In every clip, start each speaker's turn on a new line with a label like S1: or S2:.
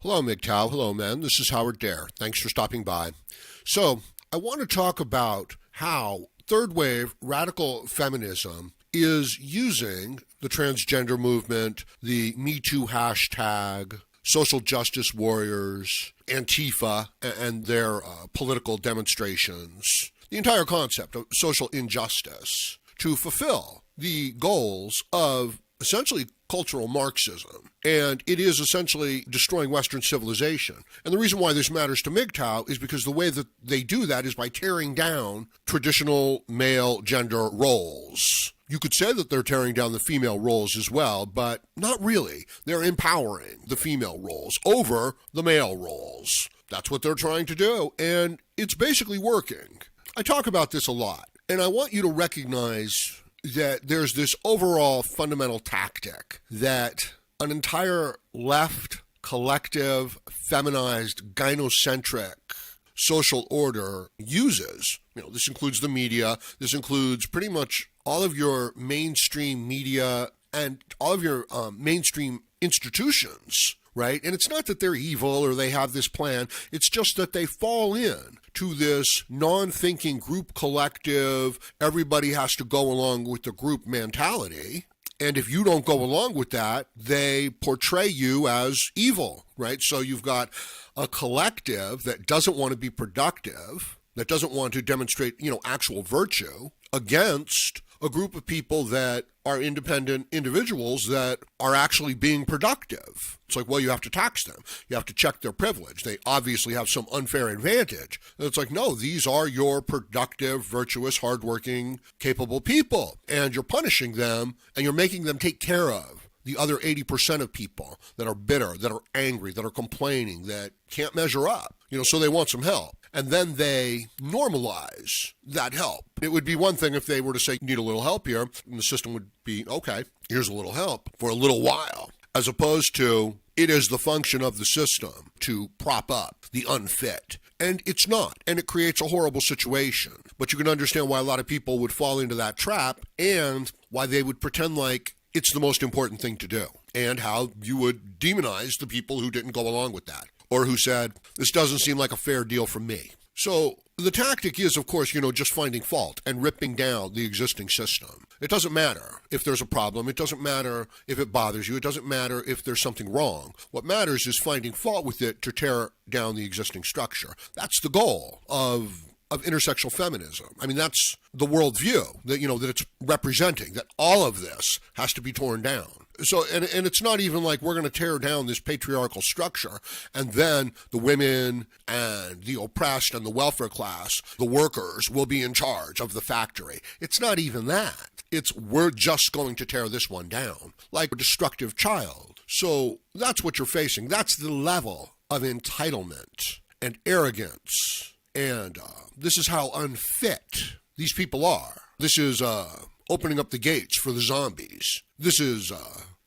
S1: Hello, MGTOW. Hello, men. This is Howard Dare. Thanks for stopping by. So, I want to talk about how third wave radical feminism is using the transgender movement, the MeToo hashtag, social justice warriors, Antifa, and their political demonstrations, the entire concept of social injustice, to fulfill the goals of essentially cultural Marxism. And it is essentially destroying Western civilization. And the reason why this matters to MGTOW is because the way that they do that is by tearing down traditional male gender roles. You could say that they're tearing down the female roles as well, but not really. They're empowering the female roles over the male roles. That's what they're trying to do, and it's basically working. I talk about this a lot, and I want you to recognize that there's this overall fundamental tactic that an entire left, collective, feminized, gynocentric social order uses. This includes the media. This includes pretty much all of your mainstream media and all of your mainstream institutions, right? And it's not that they're evil or they have this plan. It's just that they fall in to this non-thinking group collective, everybody has to go along with the group mentality. And if you don't go along with that, they portray you as evil, right? So you've got a collective that doesn't want to be productive, that doesn't want to demonstrate, actual virtue against a group of people that are independent individuals that are actually being productive. It's like, well, you have to tax them. You have to check their privilege. They obviously have some unfair advantage. And it's like, no, these are your productive, virtuous, hardworking, capable people. And you're punishing them and you're making them take care of the other 80% of people that are bitter, that are angry, that are complaining, that can't measure up. So they want some help. And then they normalize that help. It would be one thing if they were to say, you need a little help here, and the system would be, okay, here's a little help for a little while, as opposed to it is the function of the system to prop up the unfit. And it's not, and it creates a horrible situation. But you can understand why a lot of people would fall into that trap and why they would pretend like it's the most important thing to do, and how you would demonize the people who didn't go along with that, or who said, this doesn't seem like a fair deal for me. So the tactic is, of course, just finding fault and ripping down the existing system. It doesn't matter if there's a problem. It doesn't matter if it bothers you. It doesn't matter if there's something wrong. What matters is finding fault with it to tear down the existing structure. That's the goal of intersectional feminism. I mean, that's the worldview that, that it's representing, that all of this has to be torn down. So, and it's not even like we're going to tear down this patriarchal structure and then the women and the oppressed and the welfare class, the workers, will be in charge of the factory. It's not even that. It's we're just going to tear this one down like a destructive child. So that's what you're facing. That's the level of entitlement and arrogance. And this is how unfit these people are. This is opening up the gates for the zombies. This is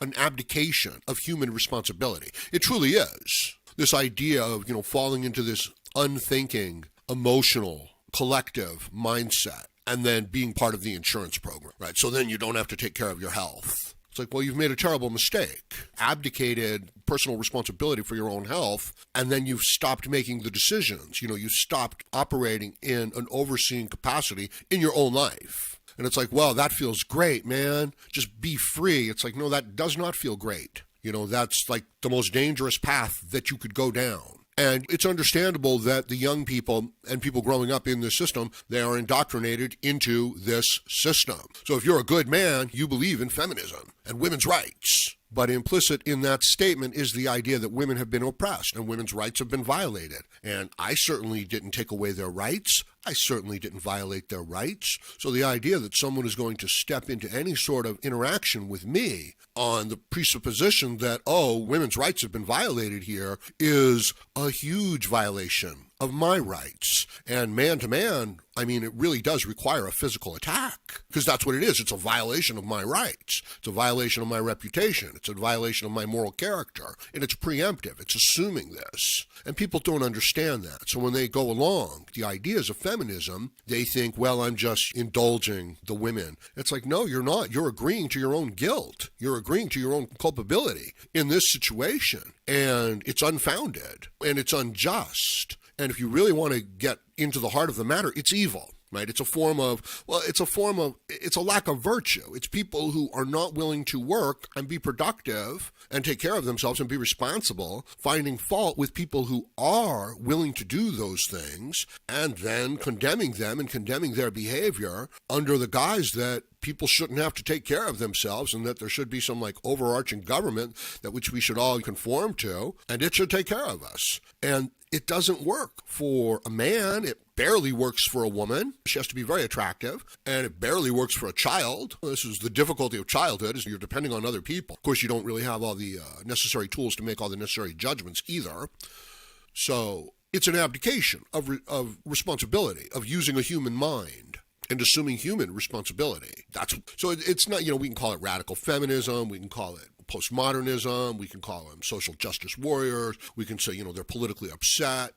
S1: an abdication of human responsibility. It truly is. This idea of, falling into this unthinking, emotional, collective mindset and then being part of the insurance program, right? So then you don't have to take care of your health. It's like, well, you've made a terrible mistake, abdicated personal responsibility for your own health, and then you've stopped making the decisions. You've stopped operating in an overseeing capacity in your own life. And it's like, well, that feels great, man. Just be free. It's like, no, that does not feel great. That's like the most dangerous path that you could go down. And it's understandable that the young people and people growing up in this system, they are indoctrinated into this system. So if you're a good man, you believe in feminism and women's rights. But implicit in that statement is the idea that women have been oppressed and women's rights have been violated. And I certainly didn't take away their rights. I certainly didn't violate their rights. So the idea that someone is going to step into any sort of interaction with me on the presupposition that, women's rights have been violated here is a huge violation of my rights. And man to man, it really does require a physical attack, because that's what it is. It's a violation of my rights. It's a violation of my reputation. It's a violation of my moral character. And it's preemptive. It's assuming this. And people don't understand that. So when they go along, the ideas of feminism, they think, well, I'm just indulging the women. It's like, no, you're not. You're agreeing to your own guilt. You're agreeing to your own culpability in this situation. And it's unfounded and it's unjust. And if you really want to get into the heart of the matter, it's evil. Right? It's a lack of virtue. It's people who are not willing to work and be productive and take care of themselves and be responsible, finding fault with people who are willing to do those things, and then condemning them and condemning their behavior under the guise that people shouldn't have to take care of themselves and that there should be some like overarching government that which we should all conform to, and it should take care of us. And it doesn't work for a man. It barely works for a woman. She has to be very attractive, and it barely works for a child. This is the difficulty of childhood, is you're depending on other people. Of course, you don't really have all the necessary tools to make all the necessary judgments either. So it's an abdication of responsibility, of using a human mind and assuming human responsibility. So it's not, we can call it radical feminism, we can call it postmodernism, we can call them social justice warriors, we can say, they're politically upset,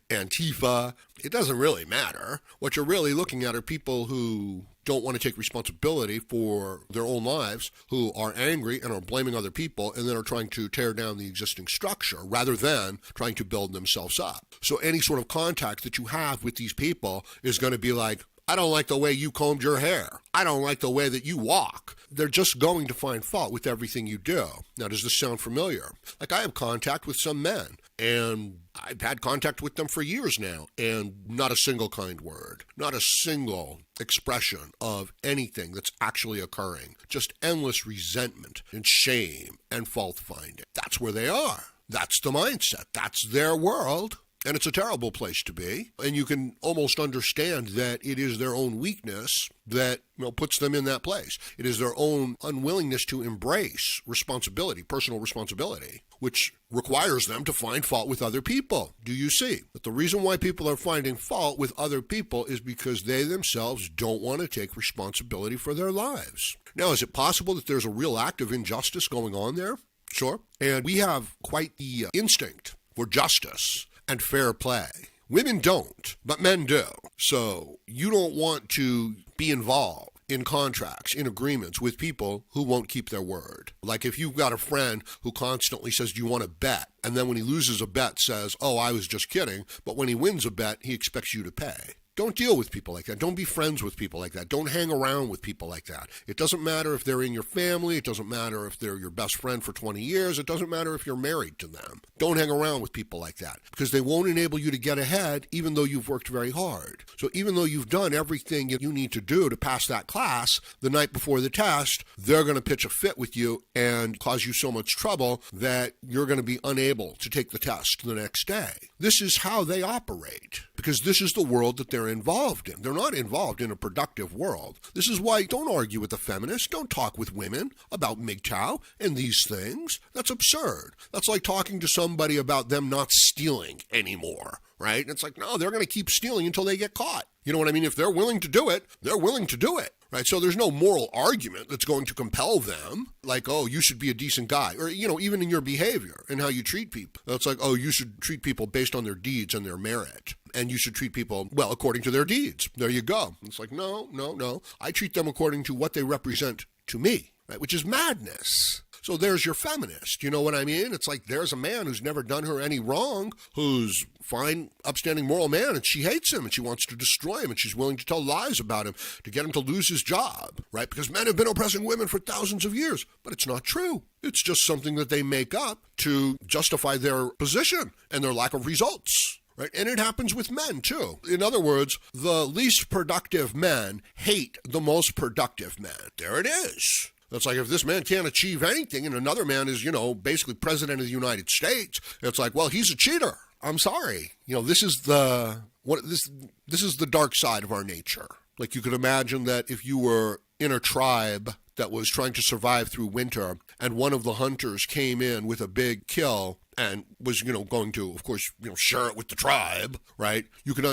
S1: Antifa. It doesn't really matter. What you're really looking at are people who don't want to take responsibility for their own lives, who are angry and are blaming other people, and then are trying to tear down the existing structure rather than trying to build themselves up. So any sort of contact that you have with these people is going to be like, I don't like the way you combed your hair. I don't like the way that you walk. They're just going to find fault with everything you do. Now, does this sound familiar? Like, I have contact with some men, and I've had contact with them for years now, and not a single kind word, not a single expression of anything that's actually occurring. Just endless resentment and shame and fault-finding. That's where they are. That's the mindset. That's their world. And it's a terrible place to be. And you can almost understand that it is their own weakness that puts them in that place. It is their own unwillingness to embrace responsibility, personal responsibility, which requires them to find fault with other people. Do you see? But the reason why people are finding fault with other people is because they themselves don't want to take responsibility for their lives. Now, is it possible that there's a real act of injustice going on there? Sure. And we have quite the instinct for justice and fair play. Women don't, but men do. So you don't want to be involved in contracts, in agreements with people who won't keep their word. Like if you've got a friend who constantly says, do you want to bet? And then when he loses a bet says, oh, I was just kidding. But when he wins a bet, he expects you to pay. Don't deal with people like that. Don't be friends with people like that. Don't hang around with people like that. It doesn't matter if they're in your family. It doesn't matter if they're your best friend for 20 years. It doesn't matter if you're married to them. Don't hang around with people like that because they won't enable you to get ahead even though you've worked very hard. So even though you've done everything you need to do to pass that class, the night before the test, they're going to pitch a fit with you and cause you so much trouble that you're going to be unable to take the test the next day. This is how they operate because this is the world that they're involved in. They're not involved in a productive world. This is why don't argue with the feminists. Don't talk with women about MGTOW and these things. That's absurd. That's like talking to somebody about them not stealing anymore, right? And it's like, no, they're going to keep stealing until they get caught. You know what I mean? If they're willing to do it, they're willing to do it, right? So there's no moral argument that's going to compel them, like, oh, you should be a decent guy, or, even in your behavior and how you treat people. It's like, oh, you should treat people based on their deeds and their merit, and you should treat people, well, according to their deeds. There you go. It's like, no. I treat them according to what they represent to me, right? Which is madness. So there's your feminist, you know what I mean? It's like there's a man who's never done her any wrong, who's fine, upstanding moral man, and she hates him, and she wants to destroy him, and she's willing to tell lies about him to get him to lose his job, right? Because men have been oppressing women for thousands of years, but it's not true. It's just something that they make up to justify their position and their lack of results. Right? And it happens with men, too. In other words, the least productive men hate the most productive men. There it is. It's like if this man can't achieve anything and another man is, basically president of the United States, it's like, well, he's a cheater. I'm sorry. This is the dark side of our nature. Like you could imagine that if you were in a tribe that was trying to survive through winter and one of the hunters came in with a big kill and was, going to, of course, share it with the tribe, right? You can,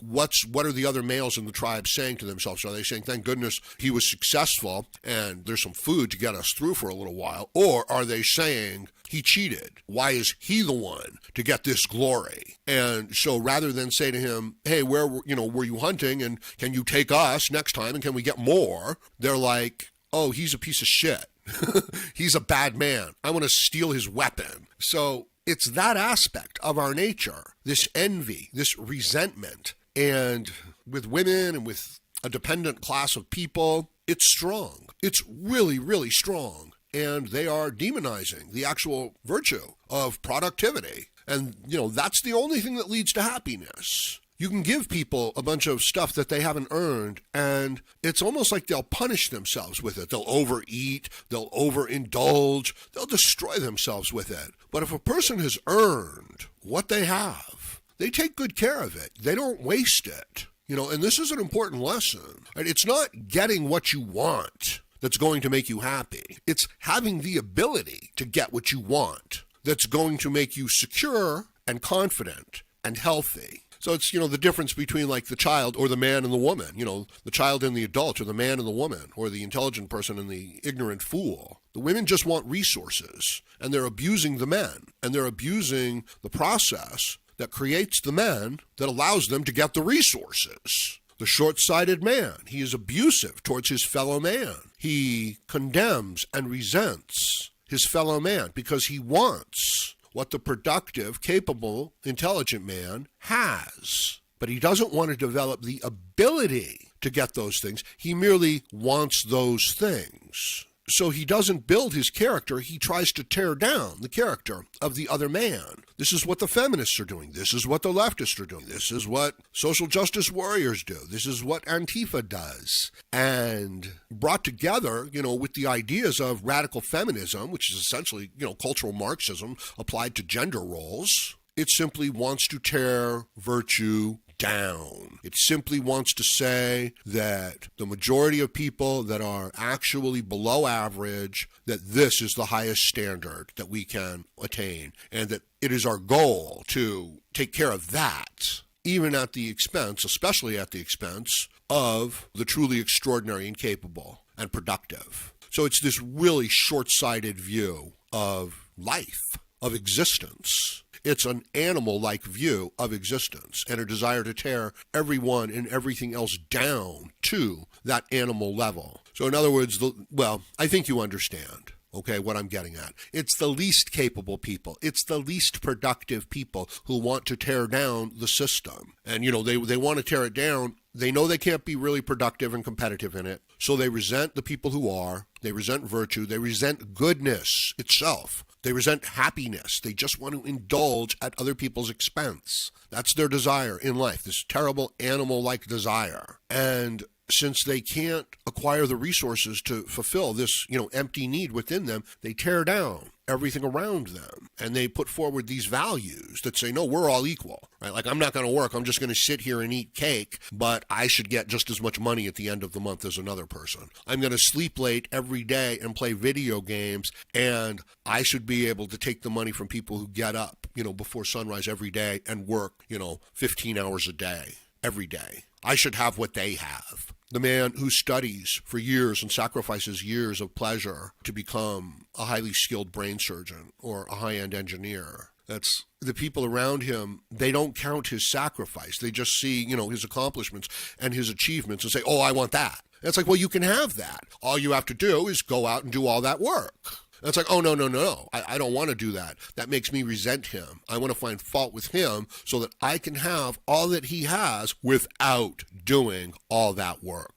S1: what are the other males in the tribe saying to themselves? Are they saying, thank goodness he was successful and there's some food to get us through for a little while? Or are they saying, he cheated? Why is he the one to get this glory? And so rather than say to him, hey, where were you hunting, and can you take us next time, and can we get more? They're like, oh, he's a piece of shit. He's a bad man. I want to steal his weapon. So it's that aspect of our nature, this envy, this resentment. And with women and with a dependent class of people, it's strong. It's really, really strong. And they are demonizing the actual virtue of productivity. And, that's the only thing that leads to happiness. You can give people a bunch of stuff that they haven't earned, and it's almost like they'll punish themselves with it. They'll overeat, they'll overindulge, they'll destroy themselves with it. But if a person has earned what they have, they take good care of it. They don't waste it. And this is an important lesson. Right? It's not getting what you want that's going to make you happy. It's having the ability to get what you want that's going to make you secure and confident and healthy. So it's, the difference between like the child or the man and the woman, the child and the adult, or the man and the woman, or the intelligent person and the ignorant fool. The women just want resources, and they're abusing the men, and they're abusing the process that creates the men that allows them to get the resources. The short-sighted man, he is abusive towards his fellow man. He condemns and resents his fellow man because he wants what the productive, capable, intelligent man has. But he doesn't want to develop the ability to get those things. He merely wants those things. So he doesn't build his character. He tries to tear down the character of the other man. This is what the feminists are doing. This is what the leftists are doing. This is what social justice warriors do. This is what Antifa does. And brought together, with the ideas of radical feminism, which is essentially, cultural Marxism applied to gender roles, it simply wants to tear virtue down. It simply wants to say that the majority of people that are actually below average, that this is the highest standard that we can attain, and that it is our goal to take care of that, even at the expense, especially at the expense, of the truly extraordinary and capable and productive. So it's this really short-sighted view of life, of existence. It's an animal-like view of existence and a desire to tear everyone and everything else down to that animal level. So in other words, I think you understand, okay, what I'm getting at. It's the least capable people. It's the least productive people who want to tear down the system. And, they want to tear it down. They know they can't be really productive and competitive in it. So they resent the people who are. They resent virtue. They resent goodness itself. They resent happiness. They just want to indulge at other people's expense. That's their desire in life, this terrible animal-like desire. And since they can't acquire the resources to fulfill this, empty need within them, they tear down everything around them. And they put forward these values that say, no, we're all equal, right? Like, I'm not going to work. I'm just going to sit here and eat cake, but I should get just as much money at the end of the month as another person. I'm going to sleep late every day and play video games, and I should be able to take the money from people who get up, before sunrise every day and work, 15 hours a day, every day. I should have what they have. The man who studies for years and sacrifices years of pleasure to become a highly skilled brain surgeon or a high-end engineer. That's the people around him. They don't count his sacrifice. They just see, his accomplishments and his achievements and say, oh, I want that. And it's like, well, you can have that. All you have to do is go out and do all that work. And it's like, oh, no. I don't want to do that. That makes me resent him. I want to find fault with him so that I can have all that he has without doing all that work,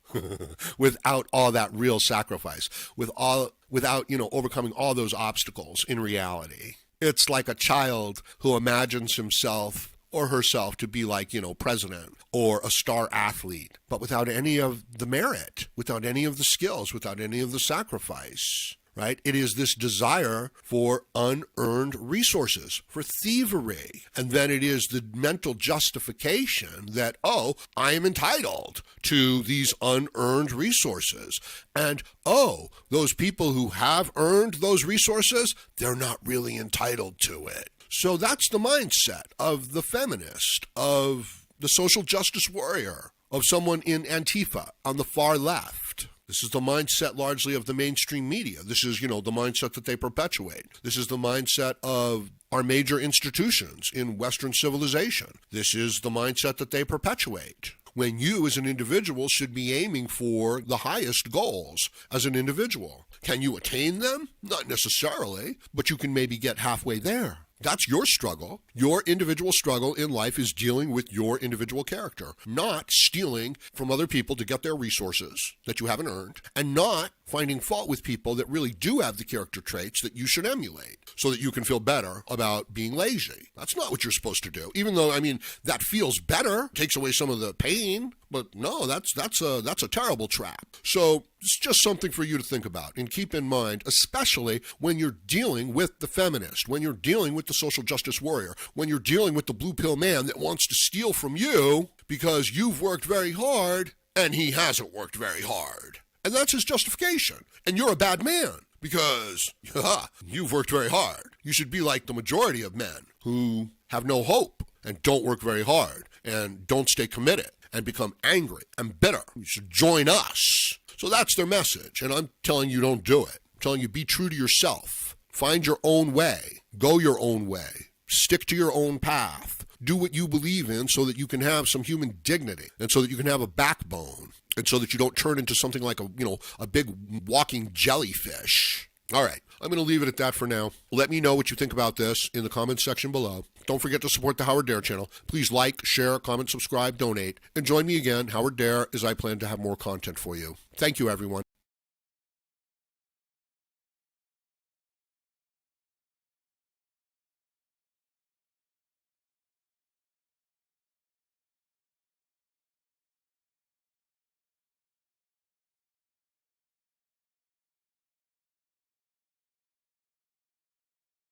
S1: without all that real sacrifice, without, overcoming all those obstacles in reality. It's like a child who imagines himself or herself to be like, president or a star athlete, but without any of the merit, without any of the skills, without any of the sacrifice. right? It is this desire for unearned resources, for thievery. And then it is the mental justification that, oh, I am entitled to these unearned resources. And, oh, those people who have earned those resources, they're not really entitled to it. So that's the mindset of the feminist, of the social justice warrior, of someone in Antifa on the far left. This is the mindset largely of the mainstream media. This is, the mindset that they perpetuate. This is the mindset of our major institutions in Western civilization. This is the mindset that they perpetuate. When you as an individual should be aiming for the highest goals as an individual. Can you attain them? Not necessarily, but you can maybe get halfway there. That's your struggle. Your individual struggle in life is dealing with your individual character, not stealing from other people to get their resources that you haven't earned, and not finding fault with people that really do have the character traits that you should emulate so that you can feel better about being lazy. That's not what you're supposed to do. Even though, that feels better, takes away some of the pain, but no, that's a terrible trap. So it's just something for you to think about and keep in mind, especially when you're dealing with the feminist, when you're dealing with the social justice warrior, when you're dealing with the blue pill man that wants to steal from you because you've worked very hard and he hasn't worked very hard. And that's his justification. And you're a bad man because you've worked very hard. You should be like the majority of men who have no hope and don't work very hard and don't stay committed and become angry and bitter. You should join us. So that's their message. And I'm telling you, don't do it. I'm telling you, be true to yourself. Find your own way. Go your own way. Stick to your own path. Do what you believe in so that you can have some human dignity and so that you can have a backbone and so that you don't turn into something like a big walking jellyfish. All right, I'm going to leave it at that for now. Let me know what you think about this in the comments section below. Don't forget to support the Howard Dare channel. Please like, share, comment, subscribe, donate, and join me again, Howard Dare, as I plan to have more content for you. Thank you, everyone.